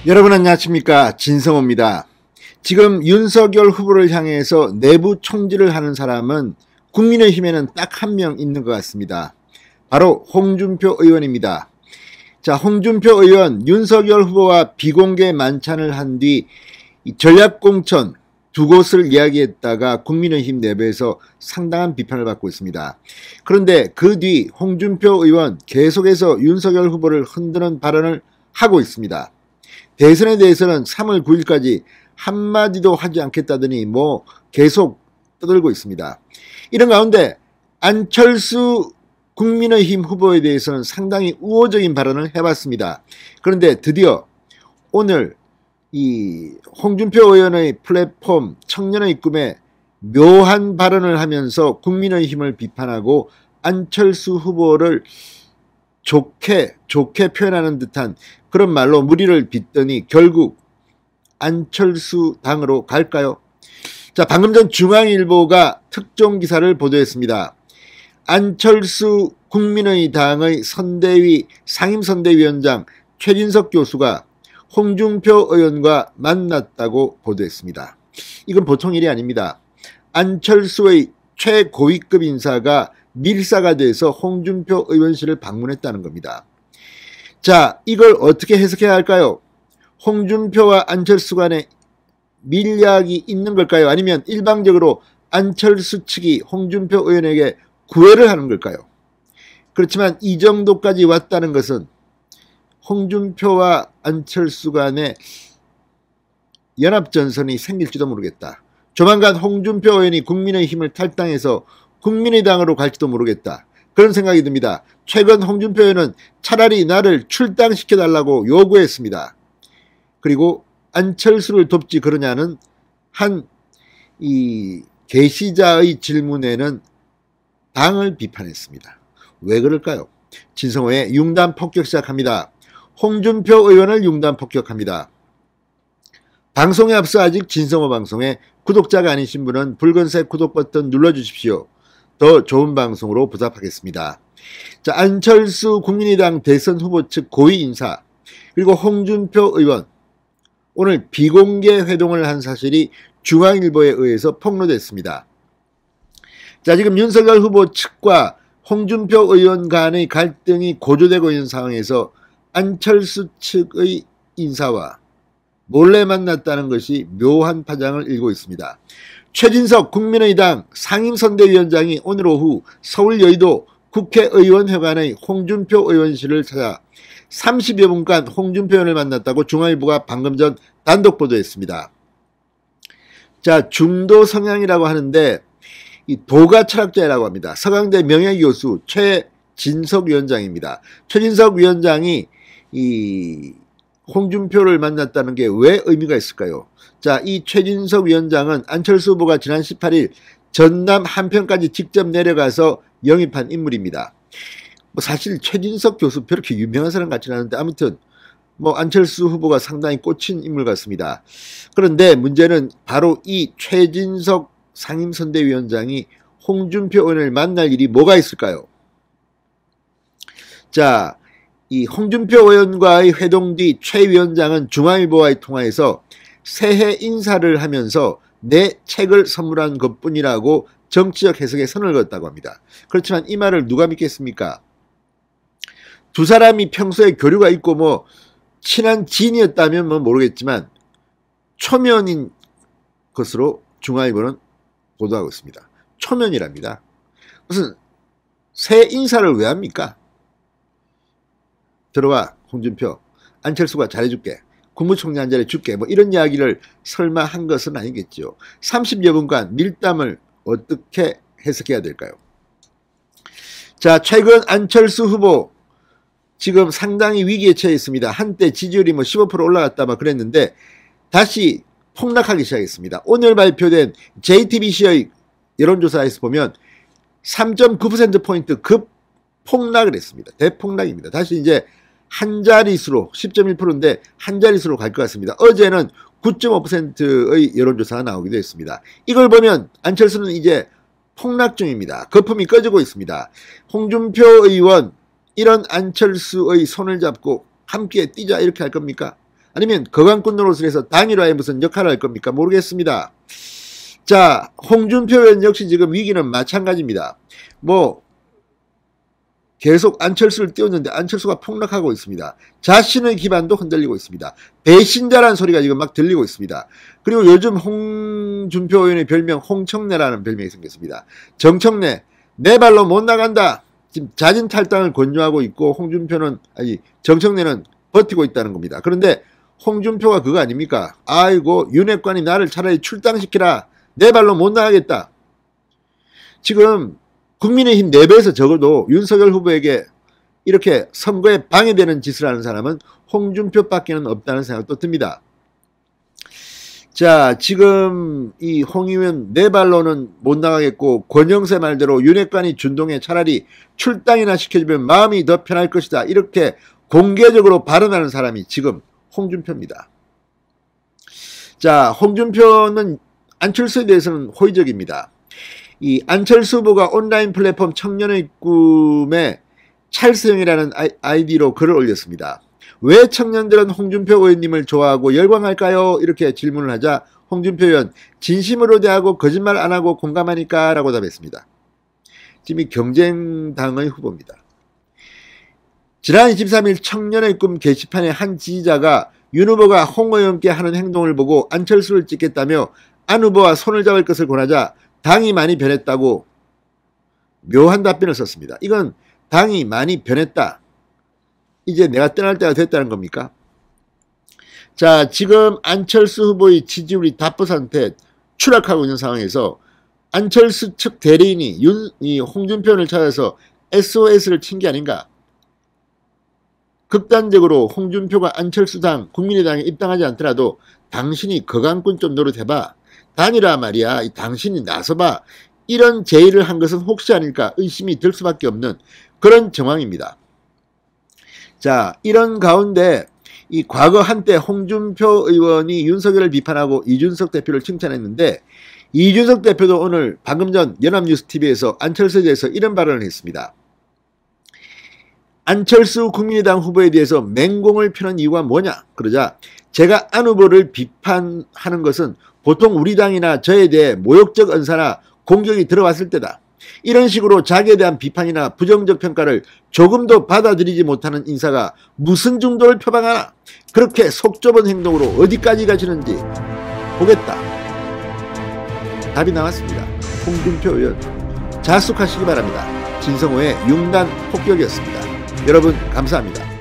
여러분 안녕하십니까, 진성호입니다. 지금 윤석열 후보를 향해서 내부 총질을 하는 사람은 국민의힘에는 딱 한 명 있는 것 같습니다. 바로 홍준표 의원입니다. 자, 홍준표 의원 윤석열 후보와 비공개 만찬을 한 뒤 전략공천 두 곳을 이야기했다가 국민의힘 내부에서 상당한 비판을 받고 있습니다. 그런데 그 뒤 홍준표 의원 계속해서 윤석열 후보를 흔드는 발언을 하고 있습니다. 대선에 대해서는 3월 9일까지 한마디도 하지 않겠다더니 계속 떠들고 있습니다. 이런 가운데 안철수 국민의힘 후보에 대해서는 상당히 우호적인 발언을 해봤습니다. 그런데 드디어 오늘 이 홍준표 의원의 플랫폼 청년의 꿈에 묘한 발언을 하면서 국민의힘을 비판하고 안철수 후보를 좋게 표현하는 듯한 그런 말로 무리를 빚더니 결국 안철수 당으로 갈까요? 자, 방금 전 중앙일보가 특종 기사를 보도했습니다. 안철수 국민의당의 선대위 상임선대위원장 최진석 교수가 홍준표 의원과 만났다고 보도했습니다. 이건 보통 일이 아닙니다. 안철수의 최고위급 인사가 밀사가 돼서 홍준표 의원실을 방문했다는 겁니다. 자, 이걸 어떻게 해석해야 할까요? 홍준표와 안철수 간에 밀약이 있는 걸까요? 아니면 일방적으로 안철수 측이 홍준표 의원에게 구애를 하는 걸까요? 그렇지만 이 정도까지 왔다는 것은 홍준표와 안철수 간에 연합전선이 생길지도 모르겠다. 조만간 홍준표 의원이 국민의힘을 탈당해서 국민의당으로 갈지도 모르겠다. 그런 생각이 듭니다. 최근 홍준표 의원은 차라리 나를 출당시켜달라고 요구했습니다. 그리고 안철수를 돕지 그러냐는 이 게시자의 질문에는 당을 비판했습니다. 왜 그럴까요? 진성호의 융단 폭격 시작합니다. 홍준표 의원을 융단 폭격합니다. 방송에 앞서 아직 진성호 방송에 구독자가 아니신 분은 붉은색 구독 버튼 눌러주십시오. 더 좋은 방송으로 보답하겠습니다. 자, 안철수 국민의당 대선 후보 측 고위 인사 그리고 홍준표 의원 오늘 비공개 회동을 한 사실이 중앙일보에 의해서 폭로됐습니다. 자, 지금 윤석열 후보 측과 홍준표 의원 간의 갈등이 고조되고 있는 상황에서 안철수 측의 인사와 몰래 만났다는 것이 묘한 파장을 일고 있습니다. 최진석 국민의당 상임선대위원장이 오늘 오후 서울 여의도 국회의원회관의 홍준표 의원실을 찾아 30여 분간 홍준표 의원을 만났다고 중앙일보가 방금 전 단독 보도했습니다. 자, 중도 성향이라고 하는데 이 도가 철학자라고 합니다. 서강대 명예교수 최진석 위원장입니다. 최진석 위원장이 이 홍준표를 만났다는 게 왜 의미가 있을까요? 자, 이 최진석 위원장은 안철수 후보가 지난 18일 전남 한편까지 직접 내려가서 영입한 인물입니다. 사실 최진석 교수 그렇게 유명한 사람 같지는 않은데 아무튼 안철수 후보가 상당히 꽂힌 인물 같습니다. 그런데 문제는 바로 이 최진석 상임선대위원장이 홍준표 의원을 만날 일이 뭐가 있을까요? 자, 이 홍준표 의원과의 회동 뒤 최 위원장은 중앙일보와의 통화에서 새해 인사를 하면서 내 책을 선물한 것뿐이라고 정치적 해석에 선을 그었다고 합니다. 그렇지만 이 말을 누가 믿겠습니까? 두 사람이 평소에 교류가 있고 친한 지인이었다면 모르겠지만 초면인 것으로 중앙일보는 보도하고 있습니다. 초면이랍니다. 무슨 새 인사를 왜 합니까? 들어와 홍준표, 안철수가 잘해줄게, 국무총리 한 자리 줄게, 이런 이야기를 설마 한 것은 아니겠죠. 30여 분간 밀담을 어떻게 해석해야 될까요? 자, 최근 안철수 후보 지금 상당히 위기에 처해 있습니다. 한때 지지율이 15% 올라갔다 그랬는데 다시 폭락하기 시작했습니다. 오늘 발표된 JTBC의 여론조사에서 보면 3.9%포인트 급 폭락을 했습니다. 대폭락입니다. 다시 이제 한 자릿수로 10.1%인데 한 자릿수로 갈 것 같습니다. 어제는 9.5%의 여론조사가 나오기도 했습니다. 이걸 보면 안철수는 이제 폭락 중입니다. 거품이 꺼지고 있습니다. 홍준표 의원 이런 안철수의 손을 잡고 함께 뛰자 이렇게 할 겁니까? 아니면 거강꾼 노릇을 해서 당일화에 무슨 역할을 할 겁니까? 모르겠습니다. 자, 홍준표 의원 역시 지금 위기는 마찬가지입니다. 뭐 계속 안철수를 띄웠는데 안철수가 폭락하고 있습니다. 자신의 기반도 흔들리고 있습니다. 배신자라는 소리가 지금 막 들리고 있습니다. 그리고 요즘 홍준표 의원의 별명 홍청래라는 별명이 생겼습니다. 정청래, 내 발로 못 나간다. 지금 자진 탈당을 권유하고 있고 정청래는 버티고 있다는 겁니다. 그런데 홍준표가 그거 아닙니까? 아이고 윤핵관이 나를 차라리 출당시키라. 내 발로 못 나가겠다. 지금 국민의힘 내부에서 적어도 윤석열 후보에게 이렇게 선거에 방해되는 짓을 하는 사람은 홍준표밖에는 없다는 생각도 듭니다. 자, 지금 이 홍 의원 내 발로는 못 나가겠고 권영세 말대로 윤핵관이 준동해 차라리 출당이나 시켜주면 마음이 더 편할 것이다. 이렇게 공개적으로 발언하는 사람이 지금 홍준표입니다. 자, 홍준표는 안철수에 대해서는 호의적입니다. 이 안철수 후보가 온라인 플랫폼 청년의 꿈에 찰스형이라는 아이디로 글을 올렸습니다. 왜 청년들은 홍준표 의원님을 좋아하고 열광할까요? 이렇게 질문을 하자 홍준표 의원 진심으로 대하고 거짓말 안 하고 공감하니까 라고 답했습니다. 지금 이 경쟁당의 후보입니다. 지난 23일 청년의 꿈 게시판에 한 지지자가 윤 후보가 홍 의원께 하는 행동을 보고 안철수를 찍겠다며 안 후보와 손을 잡을 것을 권하자 당이 많이 변했다고 묘한 답변을 썼습니다. 이건 당이 많이 변했다. 이제 내가 떠날 때가 됐다는 겁니까? 자, 지금 안철수 후보의 지지율이 다퍼센트에 추락하고 있는 상황에서 안철수 측 대리인이 홍준표 의원을 찾아서 SOS를 친 게 아닌가? 극단적으로 홍준표가 안철수당, 국민의당에 입당하지 않더라도 당신이 거강꾼 좀 노릇해봐. 단일화 말이야. 당신이 나서봐. 이런 제의를 한 것은 혹시 아닐까 의심이 들 수밖에 없는 그런 정황입니다. 자, 이런 가운데 이 과거 한때 홍준표 의원이 윤석열을 비판하고 이준석 대표를 칭찬했는데 이준석 대표도 오늘 방금 전 연합뉴스TV에서 안철수에 대해서 이런 발언을 했습니다. 안철수 국민의당 후보에 대해서 맹공을 펴는 이유가 뭐냐? 그러자 제가 안 후보를 비판하는 것은 보통 우리 당이나 저에 대해 모욕적 언사나 공격이 들어왔을 때다. 이런 식으로 자기에 대한 비판이나 부정적 평가를 조금도 받아들이지 못하는 인사가 무슨 중도를 표방하나? 그렇게 속 좁은 행동으로 어디까지 가시는지 보겠다. 답이 나왔습니다. 홍준표 의원 자숙하시기 바랍니다. 진성호의 융단 폭격이었습니다. 여러분 감사합니다.